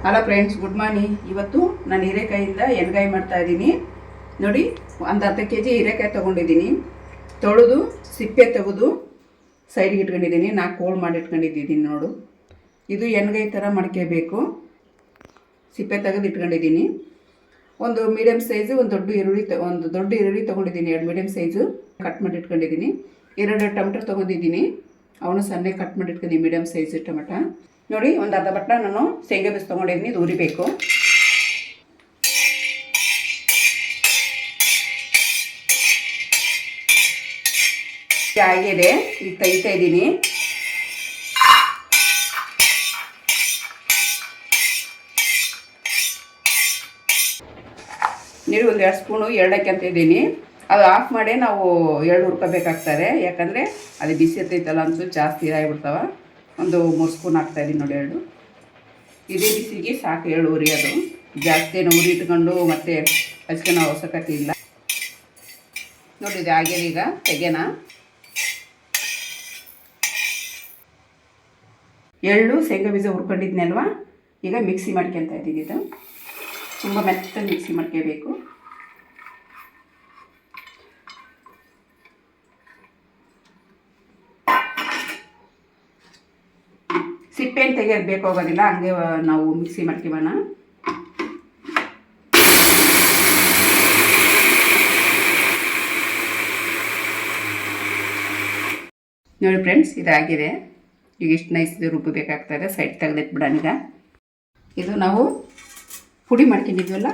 Hello friends, good morning. ಇವತ್ತು ನಾನು ಹೀರೆಕಾಯಿಂದ ಎಣ್ಗಾಯಿ ಮಾಡ್ತಾ ಇದ್ದೀನಿ ನೋಡಿ. ಒಂದು ಅರ್ಧ kg ಹೀರೆಕಾಯಿ ತೊಗೊಂಡಿದ್ದೀನಿ. ತೊಳೆದು ಸಿಪ್ಪೆ ತೆಗೆದು ಸೈಡ್ಗೆ ಇಟ್ಕೊಂಡಿದ್ದೀನಿ. 4 ಹೋಳು ಮಾಡಿ ಇಟ್ಕೊಂಡಿದ್ದೀನಿ ನೋಡು. ಇದು ಎಣ್ಗಾಯಿ ಥರ ಮಾಡ್ಕೋಬೇಕು. ಸಿಪ್ಪೆ ತೆಗೆದು ಇಟ್ಕೊಂಡಿದ್ದೀನಿ. ಒಂದು ಮೀಡಿಯಮ್ ಸೈಜು ಒಂದು ದೊಡ್ಡ ಈರುಳ್ಳಿ ತೊಗೊಂಡಿದ್ದೀನಿ. 2 ಮೀಡಿಯಮ್ ಸೈಜು ಕಟ್ ಮಾಡಿ ಇಟ್ಕೊಂಡಿದ್ದೀನಿ. 2 ಟೊಮೆಟೊ ತೊಗೊಂಡಿದ್ದೀನಿ. ಅವನು ಸಣ್ಣ ಕಟ್ ಮಾಡಿ ಇಟ್ಕೊಂಡಿದ್ದೀನಿ. ಮೀಡಿಯಮ್ ಸೈಜು ಟೊಮೆಟೊ ನೋಡಿ. ಒಂದು ಅರ್ಧ ಬಟ್ಟ ನಾನು ಶೇಂಗಾ ಬೀಜ ತೊಗೊಂಡಿದ್ದೀನಿ. ಇದು ಉರಿಬೇಕು. ಆಗಿದೆ, ಈಗ ತೆಗಿತಾ ಇದ್ದೀನಿ. ನೀರು ಒಂದು 2 ಸ್ಪೂನು ಎರಡಕ್ಕೆ ಅಂತ ಇದ್ದೀನಿ. ಅದು ಆಫ್ ಮಾಡಿ ನಾವು ಎಳ್ಳು ಹುರ್ಕೋಬೇಕಾಗ್ತದೆ. ಯಾಕಂದರೆ ಅದು ಬಿಸಿ ಇರ್ತೈತಲ್ಲ ಅನ್ಸು ಜಾಸ್ತಿ ಇದಾಗಿಬಿಡ್ತಾವೆ. ಒಂದು 3 ಸ್ಪೂನ್ ಹಾಕ್ತಾಯಿದ್ದೀನಿ ನೋಡಿ ಎಳ್ಳು. ಇದೇ ಬಿಸಿಗೆ ಸಾಕು ಎಳ್ಳು ಉರಿಯೋದು. ಜಾಸ್ತಿ ಉರಿ ಇಟ್ಕೊಂಡು ಮತ್ತೆ ಹಚ್ಕೊಳೋ ಅವಶ್ಯಕತೆ ಇಲ್ಲ ನೋಡಿ. ಇದು ಆಗ್ಯದ, ಈಗ ತೆಗೆನ. ಎಳ್ಳು ಶೇಂಗಾ ಬೀಜ ಹುರ್ಕೊಂಡಿದ್ನಲ್ವ, ಈಗ ಮಿಕ್ಸಿ ಮಾಡ್ಕೊತಾ ಇದ್ದೀನಿ. ಇದು ತುಂಬ ಮೆತ್ತಗೆ ಮಿಕ್ಸಿ ಮಾಡ್ಕೋಬೇಕು. ಸಿಪ್ಪೆನ ತೆಗೆಯೋದು ಬೇಕಾಗೋದಿಲ್ಲ, ಹಂಗೆ ನಾವು ಮಿಕ್ಸಿ ಮಾಡ್ತೀವಣ್ಣ. ನೋಡಿ ಫ್ರೆಂಡ್ಸ್, ಇದಾಗಿದೆ. ಈಗ ಇಷ್ಟು ನೈಸ್ ರುಬ್ಬಬೇಕಾಗ್ತದೆ. ಸೈಡ್ ತೆಗೆದಿಟ್ಬಿಡೋಣ. ಈಗ ಇದು ನಾವು ಪುಡಿ ಮಾಡ್ಕೊಂಡಿದ್ವಲ್ಲ,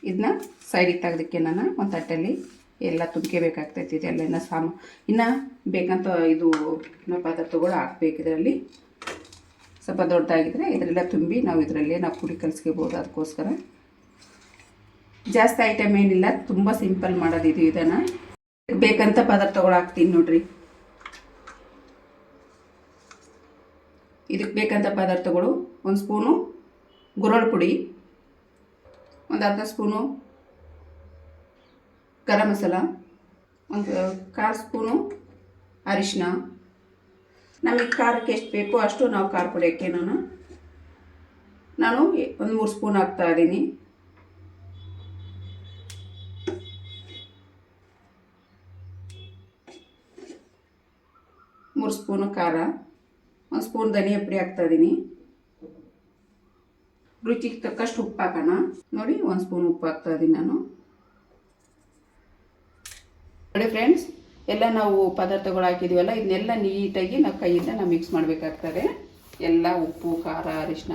ಇದನ್ನ ಸೈಡಿಗೆ ತೆಗೆದಕ್ಕೆ ನಾನು ಒಂದು ತಟ್ಟೆಯಲ್ಲಿ ಎಲ್ಲ ತುಂಬ್ಕೋಬೇಕಾಗ್ತೈತಿ. ಇದೆಲ್ಲ ಇನ್ನು ಬೇಕಂತ ಇದು ಇನ್ನೂ ಪದಾರ್ಥಗಳು ಹಾಕ್ಬೇಕು. ಇದರಲ್ಲಿ ಸ್ವಲ್ಪ ದೊಡ್ಡದಾಗಿದ್ದರೆ ಇದರೆಲ್ಲ ತುಂಬಿ ನಾವು ಇದರಲ್ಲಿ ಪುಡಿ ಕಲಿಸ್ಕೋಬೋದು. ಅದಕ್ಕೋಸ್ಕರ ಜಾಸ್ತಿ ಐಟಮ್ ಏನಿಲ್ಲ, ತುಂಬ ಸಿಂಪಲ್ ಮಾಡೋದಿದು. ಇದನ್ನು ಬೇಕಂತ ಪದಾರ್ಥಗಳು ಹಾಕ್ತೀನಿ ನೋಡ್ರಿ. ಇದಕ್ಕೆ ಬೇಕಂತ ಪದಾರ್ಥಗಳು: 1 ಸ್ಪೂನು ಗುರೋಳ್ ಪುಡಿ, ಒಂದು ಅರ್ಧ ಸ್ಪೂನು ಗರಂ ಮಸಾಲ, ಒಂದು 1/4 ಸ್ಪೂನು ಅರಿಶಿನ. ನಮಗೆ ಖಾರಕ್ಕೆ ಎಷ್ಟು ಬೇಕೋ ಅಷ್ಟು ನಾವು ಖಾರ ಪುಡಿ ಹಾಕಿ ನಾನು ಒಂದು 3 ಸ್ಪೂನ್ ಹಾಕ್ತಾ ಇದ್ದೀನಿ. ಮೂರು ಸ್ಪೂನು ಖಾರ, 1 ಸ್ಪೂನ್ ಧನಿಯಾ ಪುಡಿ ಹಾಕ್ತಾ ಇದ್ದೀನಿ. ರುಚಿಗೆ ತಕ್ಕಷ್ಟು ಉಪ್ಪು ಹಾಕೋಣ ನೋಡಿ. 1 ಸ್ಪೂನ್ ಉಪ್ಪು ಹಾಕ್ತಾ ಇದ್ದೀನಿ ನಾನು ನೋಡಿ. ಫ್ರೆಂಡ್ಸ್, ಎಲ್ಲ ನಾವು ಪದಾರ್ಥಗಳು ಹಾಕಿದ್ದೀವಲ್ಲ, ಇದನ್ನೆಲ್ಲ ನೀಟಾಗಿ ನಾವು ಕೈಯಿಂದ ಮಿಕ್ಸ್ ಮಾಡಬೇಕಾಗ್ತದೆ. ಎಲ್ಲ ಉಪ್ಪು, ಖಾರ, ಅರಿಶಿನ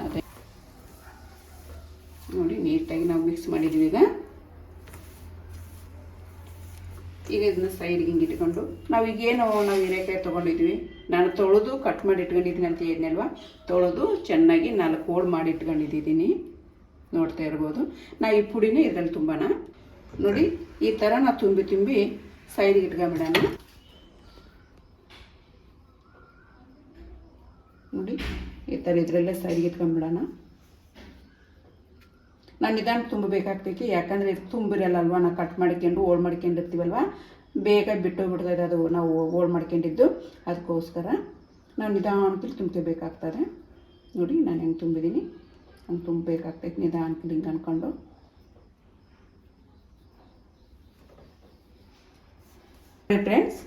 ನೋಡಿ ನೀಟಾಗಿ ನಾವು ಮಿಕ್ಸ್ ಮಾಡಿದ್ದೀವಿ. ಈಗ ಇದನ್ನ ಸೈಡ್ಗೆ ಹಿಂಗೆ ಇಟ್ಕೊಂಡು ನಾವು ಹೀರೆಕಾಯಿ ತೊಗೊಂಡಿದ್ವಿ. ನಾನು ತೊಳೆದು ಕಟ್ ಮಾಡಿ ಇಟ್ಕೊಂಡಿದ್ದೀನಿ ಅಂತ ಹೇಳಿದ್ನಲ್ವ, ತೊಳೆದು ಚೆನ್ನಾಗಿ 4 ಹೋಳು ಮಾಡಿ ಇಟ್ಕೊಂಡಿದ್ದೀನಿ. ನೋಡ್ತಾ ಇರ್ಬೋದು. ನಾವು ಈ ಪುಡಿನ ಇದರಲ್ಲಿ ತುಂಬೋಣ ನೋಡಿ. ಈ ಥರ ನಾವು ತುಂಬಿ ಸೈಡ್ಗೆ ಇಟ್ಕೊಂಬಿಡೋಣ ನೋಡಿ. ಈ ಥರ ಇದರಲ್ಲೇ ಸೈಡ್ಗೆ ಇಟ್ಕೊಂಬಿಡೋಣ. ನಾನು ನಿಧಾನ ತುಂಬಬೇಕಾಗ್ತೈತಿ. ಯಾಕಂದರೆ ಇದು ತುಂಬಿರಲ್ಲಲ್ವ, ನಾವು ಕಟ್ ಮಾಡ್ಕೊಂಡು ಹೋಳು ಮಾಡ್ಕೊಂಡಿರ್ತೀವಲ್ವ, ಬೇಗ ಬಿಟ್ಟೋಗ್ಬಿಡ್ತದೆ ಅದು ನಾವು ಹೋಳು ಮಾಡ್ಕೊಂಡಿದ್ದು. ಅದಕ್ಕೋಸ್ಕರ ನಾವು ನಿಧಾನದಲ್ಲಿ ತುಂಬ್ಕೋಬೇಕಾಗ್ತದೆ ನೋಡಿ. ನಾನು ಹೆಂಗೆ ತುಂಬಿದ್ದೀನಿ ಹಂಗೆ ತುಂಬಬೇಕಾಗ್ತೈತಿ. ನಿಧಾನದಲ್ಲಿ ಹಿಂಗೆ ಅಂದ್ಕೊಂಡು ಫ್ರೆಂಡ್ಸ್,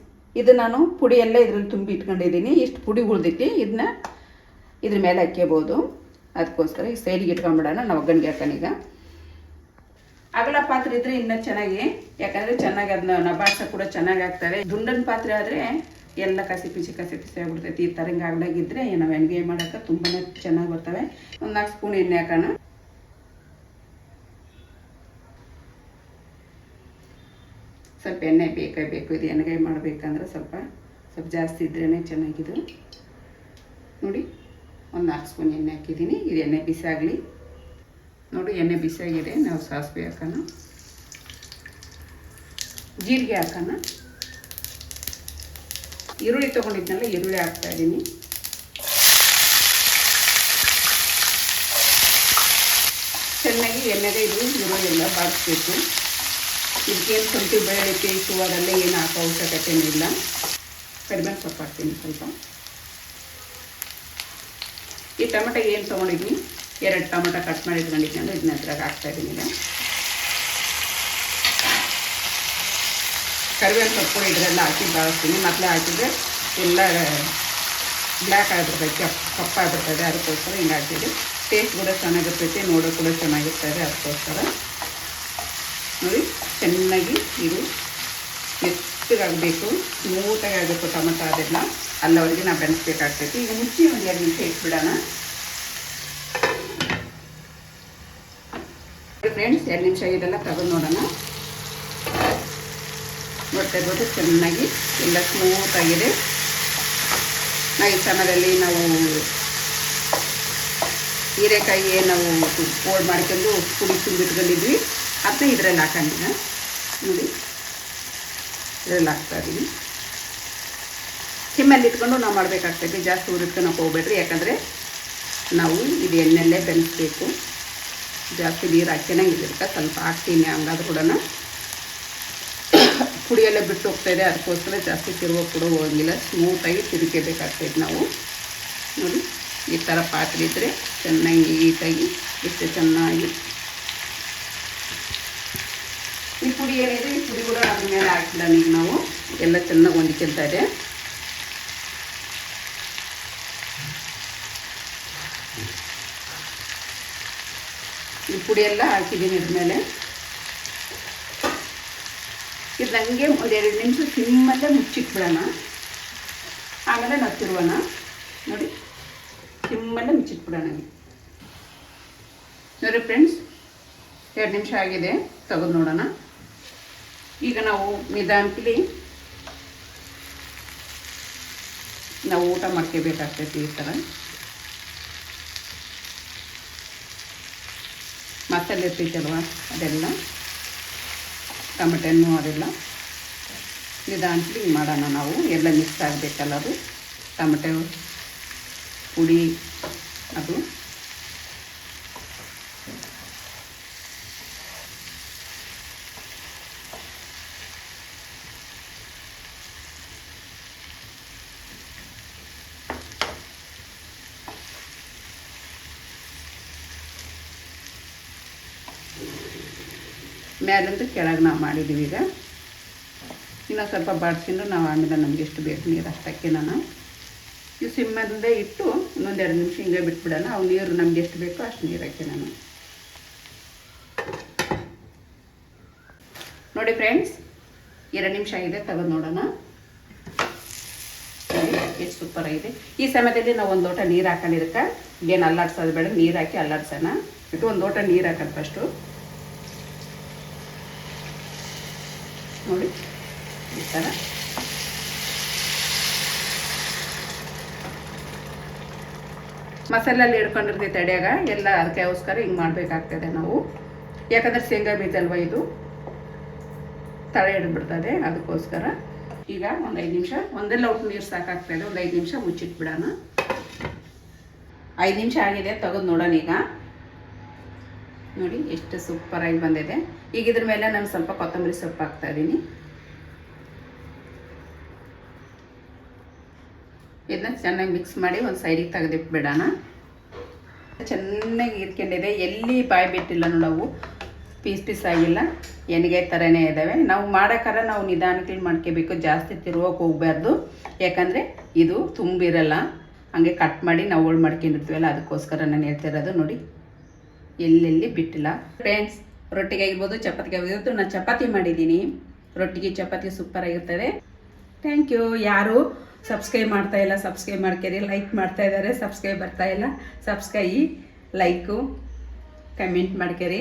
ಇದು ನಾನು ಪುಡಿ ಎಲ್ಲ ಇದರಲ್ಲಿ ತುಂಬಿ ಇಟ್ಕೊಂಡಿದ್ದೀನಿ. ಇಷ್ಟು ಪುಡಿ ಉಳ್ದೈತಿ. ಇದನ್ನ ಇದ್ರ ಮೇಲೆ ಹಾಕ್ಕೋಬೋದು. ಅದಕ್ಕೋಸ್ಕರ ಈ ಸೈಡಿಗೆ ಇಟ್ಕೊಂಡ್ಬಿಡೋಣ. ನಾವು ಒಗ್ಗರಣೆಗೆ ಹಾಕೋಣ. ಅಗಲ ಪಾತ್ರೆ ಇದ್ದರೆ ಇನ್ನೂ ಚೆನ್ನಾಗಿ, ಯಾಕಂದರೆ ಚೆನ್ನಾಗಿ ಅದನ್ನ ನಬಾಡ್ಸೋಕೆ ಕೂಡ ಚೆನ್ನಾಗಿ ಆಗ್ತದೆ. ದುಂಡನ ಪಾತ್ರೆ ಆದರೆ ಎಲ್ಲ ಕಸಿ ಪಿಸಿ ಆಗ್ಬಿಡ್ತೈತಿ. ಈ ಥರ ಹಿಂಗೆ ಅಗಲಾಗಿದ್ದರೆ ನಾವು ಎಣ್ಗಾಯಿ ಮಾಡೋಕೆ ತುಂಬಾ ಚೆನ್ನಾಗಿ ಬರ್ತವೆ. ಒಂದು 4 ಸ್ಪೂನ್ ಎಣ್ಣೆ ಹಾಕೋಣ. ಸ್ವಲ್ಪ ಎಣ್ಣೆ ಬೇಕು. ಇದು ಎಣ್ಗಾಯಿ ಮಾಡಬೇಕಂದ್ರೆ ಸ್ವಲ್ಪ ಜಾಸ್ತಿ ಇದ್ರೇ ಚೆನ್ನಾಗಿದು ನೋಡಿ. ಒಂದು 4 ಸ್ಪೂನ್ ಎಣ್ಣೆ ಹಾಕಿದ್ದೀನಿ. ಇದು ಎಣ್ಣೆ ಬಿಸಿ ಆಗಲಿ ನೋಡಿ. ಎಣ್ಣೆ ಬಿಸಿಯಾಗಿದೆ. ನಾವು ಸಾಸಿವೆ ಹಾಕೋಣ, ಜೀರಿಗೆ ಹಾಕೋಣ, ಈರುಳ್ಳಿ ತೊಗೊಂಡಿದ್ನಲ್ಲ ಈರುಳ್ಳಿ ಹಾಕ್ತಾಯಿದ್ದೀನಿ. ಚೆನ್ನಾಗಿ ಎಣ್ಣೆಗೆ ಇದು ಈರುಳ್ಳಿ ಎಲ್ಲ ಬಾಡಿಸ್ಬೇಕು. ಇದಕ್ಕೇನು ಶುಂಠಿ ಬೆಳ್ಳುಳ್ಳಿ ಪೇಸ್ಟು ಅದೆಲ್ಲ ಏನು ಹಾಕೋ ಅವಶ್ಯಕತೆ ಇಲ್ಲ. ಕರಿಬೇವು ಸೊಪ್ಪು ಹಾಕ್ತೀನಿ ಸ್ವಲ್ಪ. ಈ ಟೊಮೆಟೊ ಏನು ತೊಗೊಂಡಿದ್ವಿ 2 ಟೊಮೆಟೊ ಕಟ್ ಮಾಡಿ ಇಟ್ಕೊಂಡಿದ್ದೀನಿ ಅಂದರೆ ಇದನ್ನ ಹತ್ರಕ್ಕೆ ಹಾಕ್ತಾಯಿದ್ದೀನಿ. ಈಗ ಕರಿಬೇವು ಸೊಪ್ಪು ಇದರೆಲ್ಲ ಹಾಕಿ ಬಳಸ್ತೀನಿ. ಮೊದಲೇ ಹಾಕಿದರೆ ಎಲ್ಲ ಬ್ಲ್ಯಾಕ್ ಆಗಿಬಿಡ್ತೈತೆ, ಕಪ್ಪಾಗಿಬಿಡ್ತದೆ. ಅದಕ್ಕೋಸ್ಕರ ಹಿಂಗೆ ಹಾಕಿದೆ. ಟೇಸ್ಟ್ ಕೂಡ ಚೆನ್ನಾಗಿರ್ತೈತೆ, ನೋಡೋಕೆ ಕೂಡ ಚೆನ್ನಾಗಿರ್ತದೆ. ಅದಕ್ಕೋಸ್ಕರ ನೋಡಿ ಚೆನ್ನಾಗಿ ಇದು ಮೆತ್ತಗಾಗಬೇಕು, ಸ್ಮೂತಾಗಿ ಆಗಬೇಕು ಟೊಮೆಟೊ. ಅದೆಲ್ಲ ಅಲ್ಲವರೆಗೆ ನಾವು ಬೆಳೆಸ್ಬೇಕಾಗ್ತೈತಿ. ಈಗ ಮುಚ್ಚಿ ಒಂದು 2 ನಿಮಿಷ ಇಟ್ಬಿಡೋಣ ಫ್ರೆಂಡ್ಸ್. 2 ನಿಮಿಷ ಇದೆಲ್ಲ ತಗೊಂಡು ನೋಡೋಣ. ನೋಡ್ತಾ ಇರ್ಬೋದು ಚೆನ್ನಾಗಿ ಎಲ್ಲ ಸ್ಮೂತಾಗಿದೆ. ನಾವು ಈ ಸಮಯದಲ್ಲಿ ನಾವು ಹೀರೆಕಾಯಿ ನಾವು ಕೋಲ್ಡ್ ಮಾಡ್ಕೊಂಡು ಪುಡಿ ತುಂಬಿಟ್ಕೊಂಡಿದ್ವಿ, ಅದನ್ನ ಇದರಲ್ಲಿ ಹಾಕೊಂಡಿದ್ದ ನೋಡಿ. ಇದರಲ್ಲಿ ಹಾಕ್ತಾಯಿದ್ದೀನಿ. ಸಿಮ್ಮಲ್ಲಿ ಇಟ್ಕೊಂಡು ನಾವು ಮಾಡಬೇಕಾಗ್ತೈತಿ. ಜಾಸ್ತಿ ಉರಿಟ್ಕೊಳಕ್ಕೆ ಹೋಗ್ಬೇಡ್ರಿ, ಯಾಕಂದರೆ ನಾವು ಇದು ಎಣ್ಣೆಲ್ಲೇ ಬೆಳೆಸಬೇಕು. ಜಾಸ್ತಿ ನೀರು ಹಾಕ್ಯಂಗಿಲ್ಲ, ಸ್ವಲ್ಪ ಹಾಕ್ತೀನಿ. ಹಂಗಾದ್ರೂ ಕೂಡ ಪುಡಿಯೆಲ್ಲ ಬಿಟ್ಟು ಹೋಗ್ತಾಯಿದೆ. ಅದಕ್ಕೋಸ್ಕರ ಜಾಸ್ತಿ ತಿರುಗೋಕೆ ಕೂಡ ಹೋಗಂಗಿಲ್ಲ, ಸ್ಮೂತಾಗಿ ತಿರುಗಬೇಕಾಗ್ತೈತೆ ನಾವು. ನೋಡಿ ಈ ಥರ ಪಾತ್ರೆ ಇದ್ದರೆ ಚೆನ್ನಾಗಿ ನೀಟಾಗಿ ಎಷ್ಟು ಚೆನ್ನಾಗಿ ಈ ಪುಡಿ ಏನಿದೆ ಈ ಪುಡಿ ಕೂಡ ಅದ್ರ ಮೇಲೆ ಹಾಕಿಲ್ಲ. ಈಗ ನಾವು ಎಲ್ಲ ಚೆನ್ನಾಗಿ ಹೊಂದ್ಕೊಳ್ತಾ ಇದೆ. ಈ ಪುಡಿ ಎಲ್ಲ ಹಾಕಿದ್ದೀನಿ ಇದ್ರ ಮೇಲೆ. ಇದು ನನಗೆ ಒಂದು 2 ನಿಮಿಷ ಸಿಮ್ಮಲ್ಲೇ ಮುಚ್ಚಿಟ್ಬಿಡೋಣ. ಆಮೇಲೆ ನಾವು ತಿರುವೋಣ. ನೋಡಿ ಸಿಮ್ಮಲ್ಲೇ ಮುಚ್ಚಿಟ್ಬಿಡೋಣ. ನೋಡಿ ಫ್ರೆಂಡ್ಸ್ 2 ನಿಮಿಷ ಆಗಿದೆ, ತೆಗೆದು ನೋಡೋಣ. ಈಗ ನಾವು ನಿಧಾನಕ್ಕೆ ನಾವು ಊಟ ಮಾಡ್ಕೋಬೇಕಾಗ್ತೈತಿ. ಈ ಥರ ಮಸಾಲೆ ಇರ್ತೈತಲ್ವ ಅದೆಲ್ಲ ಟೊಮೆಟೊ ಹಣ್ಣು ಅದೆಲ್ಲ ನಿಧಾನಕ್ಕೆ ಮಾಡೋಣ. ನಾವು ಎಲ್ಲ ಮಿಕ್ಸ್ ಆಗಬೇಕಲ್ಲ, ಅದು ಟೊಮೆಟೊ ಪುಡಿ ಅದು. ಮೇಲಿಂದ ಕೆಳಗೆ ನಾವು ಮಾಡಿದ್ದೀವಿ. ಈಗ ಇನ್ನೂ ಸ್ವಲ್ಪ ಬಾಡಿಸ್ಕೊಂಡು ನಾವು ಆಮೇಲೆ ನಮ್ಗೆ ಎಷ್ಟು ಬೇಕು ನೀರು ಅಷ್ಟು ಹಾಕಿ ನಾನು ಈ ಸಿಮ್ಮಲ್ಲೇ ಇಟ್ಟು ಇನ್ನೊಂದು 2 ನಿಮಿಷ ಹಿಂಗೆ ಬಿಟ್ಬಿಡೋಣ. ಅವು ನೀರು ನಮ್ಗೆ ಎಷ್ಟು ಬೇಕೋ ಅಷ್ಟು ನೀರು ಹಾಕಿ ನಾನು. ನೋಡಿ ಫ್ರೆಂಡ್ಸ್ 2 ನಿಮಿಷ ಆಗಿದೆ, ತೆಗೆದು ನೋಡೋಣ. ಎಷ್ಟು ಸೂಪರ್ ಆಗಿದೆ. ಈ ಸಮಯದಲ್ಲಿ ನಾವು 1 ಲೋಟ ನೀರು ಹಾಕೊಂಡಿದ್ದಕ್ಕೆ ಏನು ಅಲ್ಲಾಡ್ಸೋದು ಬೇಡ, ನೀರು ಹಾಕಿ ಅಲ್ಲಾಡ್ಸೋಣ. ಇದು 1 ಲೋಟ ನೀರು ಹಾಕೋದು ಫಸ್ಟು. ನೋಡಿ ಈ ಥರ ಮಸಾಲೆಲ್ಲಿ ಹಿಡ್ಕೊಂಡಿರ್ತೈತೆ ಅಡ್ಯಾಗ ಎಲ್ಲ. ಅದಕ್ಕೋಸ್ಕರ ಹಿಂಗೆ ಮಾಡಬೇಕಾಗ್ತದೆ ನಾವು, ಯಾಕಂದರೆ ಶೇಂಗಾ ಬೀಜ ಅಲ್ವ ಇದು, ತಳೆ ಹಿಡಿದ್ಬಿಡ್ತದೆ. ಅದಕ್ಕೋಸ್ಕರ ಈಗ ಒಂದು 5 ನಿಮಿಷ, ಒಂದೇ ಲೋಟ ನೀರು ಸಾಕಾಗ್ತದೆ. ಒಂದು 5 ನಿಮಿಷ ಮುಚ್ಚಿಟ್ಬಿಡೋಣ. 5 ನಿಮಿಷ ಆಗಿದೆ, ತೆಗೆದು ನೋಡೋಣ. ಈಗ ನೋಡಿ ಎಷ್ಟು ಸೂಪರಾಗಿ ಬಂದಿದೆ. ಈಗ ಇದ್ರ ಮೇಲೆ ನಾನು ಸ್ವಲ್ಪ ಕೊತ್ತಂಬರಿ ಸೊಪ್ಪು ಹಾಕ್ತಾಯಿದ್ದೀನಿ. ಇದನ್ನ ಚೆನ್ನಾಗಿ ಮಿಕ್ಸ್ ಮಾಡಿ ಒಂದು ಸೈಡಿಗೆ ತೆಗೆದಿಟ್ಬಿಡೋಣ. ಚೆನ್ನಾಗಿ ಇಟ್ಕೊಂಡಿದೆ, ಎಲ್ಲಿ ಬಾಯಿ ಬಿಟ್ಟಿಲ್ಲ ನಾವು, ಪೀಸ್ ಆಗಿಲ್ಲ, ಎಣ್ಣೆಗಾಯಿ ಥರನೇ ಇದ್ದಾವೆ. ನಾವು ಮಾಡೋಕ್ಕಾರ ನಾವು ನಿಧಾನಕ್ಕೆ ಮಾಡ್ಕೋಬೇಕು, ಜಾಸ್ತಿ ತಿರುಗೋಕೆ ಹೋಗ್ಬಾರ್ದು. ಯಾಕಂದರೆ ಇದು ತುಂಬಿರಲ್ಲ, ಹಾಗೆ ಕಟ್ ಮಾಡಿ ನಾವು ಹೋಳು ಮಾಡ್ಕೊಂಡಿರ್ತೀವಲ್ಲ, ಅದಕ್ಕೋಸ್ಕರ ನಾನು ಹೇಳ್ತಿರೋದು. ನೋಡಿ ಎಲ್ಲೆಲ್ಲಿ ಬಿಟ್ಟಿಲ್ಲ. ಫ್ರೆಂಡ್ಸ್ ರೊಟ್ಟಿಗೆ ಆಗಿರ್ಬೋದು, ಚಪಾತಿಗೆ ಆಗಿರ್ಬೋದು, ನಾನು ಚಪಾತಿ ಮಾಡಿದ್ದೀನಿ. ರೊಟ್ಟಿಗೆ ಚಪಾತಿ ಸೂಪರಾಗಿರ್ತದೆ. Thank you. ಯಾರು ಸಬ್ಸ್ಕ್ರೈಬ್ ಮಾಡ್ತಾಯಿಲ್ಲ, ಸಬ್ಸ್ಕ್ರೈಬ್ ಮಾಡ್ಕೇರಿ. ಲೈಕ್ ಮಾಡ್ತಾ ಇದ್ದಾರೆ, ಸಬ್ಸ್ಕ್ರೈಬ್ ಬರ್ತಾಯಿಲ್ಲ. Subscribe, like, comment ಮಾಡ್ಕೇರಿ.